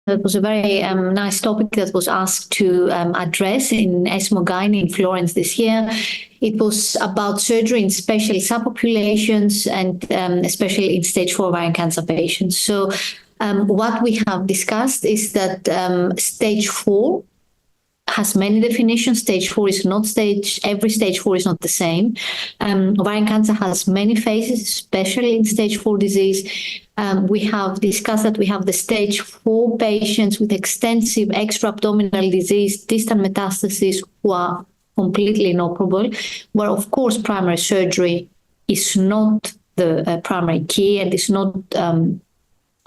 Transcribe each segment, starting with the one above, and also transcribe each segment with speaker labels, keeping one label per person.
Speaker 1: That was a very nice topic that was asked to address in ESMO Gynae in Florence this year. It was about surgery in special subpopulations and especially in stage 4 ovarian cancer patients. So what we have discussed is that stage 4 has many definitions. Stage 4 is not every stage 4 is not the same. Ovarian cancer has many phases, especially in stage 4 disease. We have discussed that we have the stage 4 patients with extensive extra-abdominal disease, distant metastases who are completely inoperable, where of course primary surgery is not the primary key and is not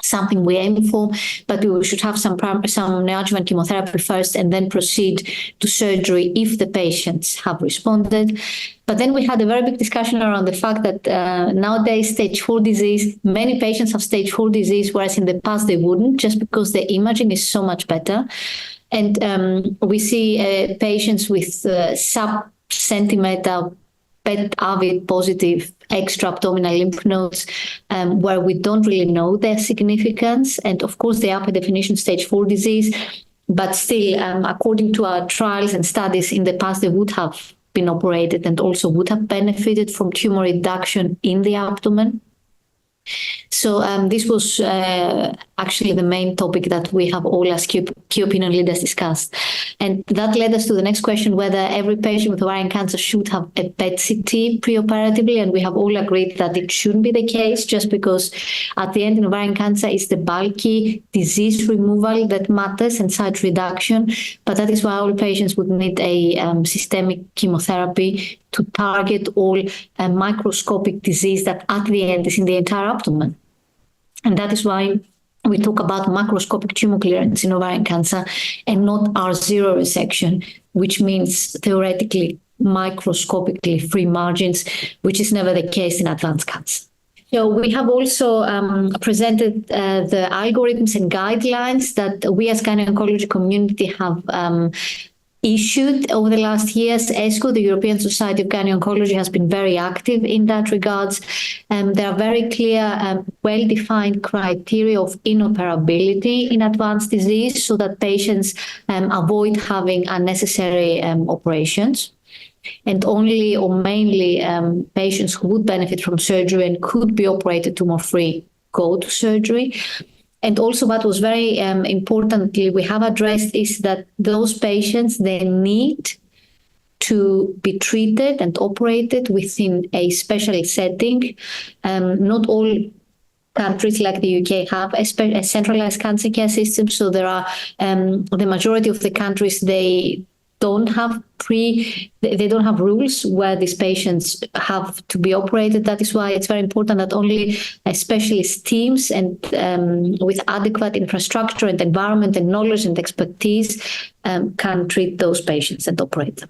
Speaker 1: something we aim for, but we should have some neoadjuvant chemotherapy first and then proceed to surgery if the patients have responded. But then we had a very big discussion around the fact that nowadays stage 4 disease, many patients have stage 4 disease, whereas in the past they wouldn't, just because the imaging is so much better. And we see patients with sub-centimeter PET-avid positive extra-abdominal lymph nodes where we don't really know their significance. And of course, they are by definition stage 4 disease, but still, according to our trials and studies in the past, they would have been operated and also would have benefited from tumor reduction in the abdomen. So this was actually the main topic that we have all as key opinion leaders discussed. And that led us to the next question, whether every patient with ovarian cancer should have a PET-CT preoperatively. And we have all agreed that it shouldn't be the case, just because at the end in ovarian cancer it's the bulky disease removal that matters and site reduction. But that is why all patients would need a systemic chemotherapy to target all microscopic disease that at the end is in the entire abdomen. And that is why we talk about macroscopic tumor clearance in ovarian cancer and not R0 resection, which means theoretically microscopically free margins, which is never the case in advanced cancer. So we have also presented the algorithms and guidelines that we as gynecology community have issued over the last years. ESGO, the European Society of Gynaecology, has been very active in that regards. There are very clear, well-defined criteria of inoperability in advanced disease so that patients avoid having unnecessary operations. And only or mainly patients who would benefit from surgery and could be operated tumor-free go to surgery. And also what was very importantly we have addressed is that those patients, they need to be treated and operated within a special setting. Not all countries like the UK have a centralized cancer care system. So there are the majority of the countries, they don't have rules where these patients have to be operated. That is why it's very important that only specialist teams and with adequate infrastructure and environment and knowledge and expertise can treat those patients and operate them.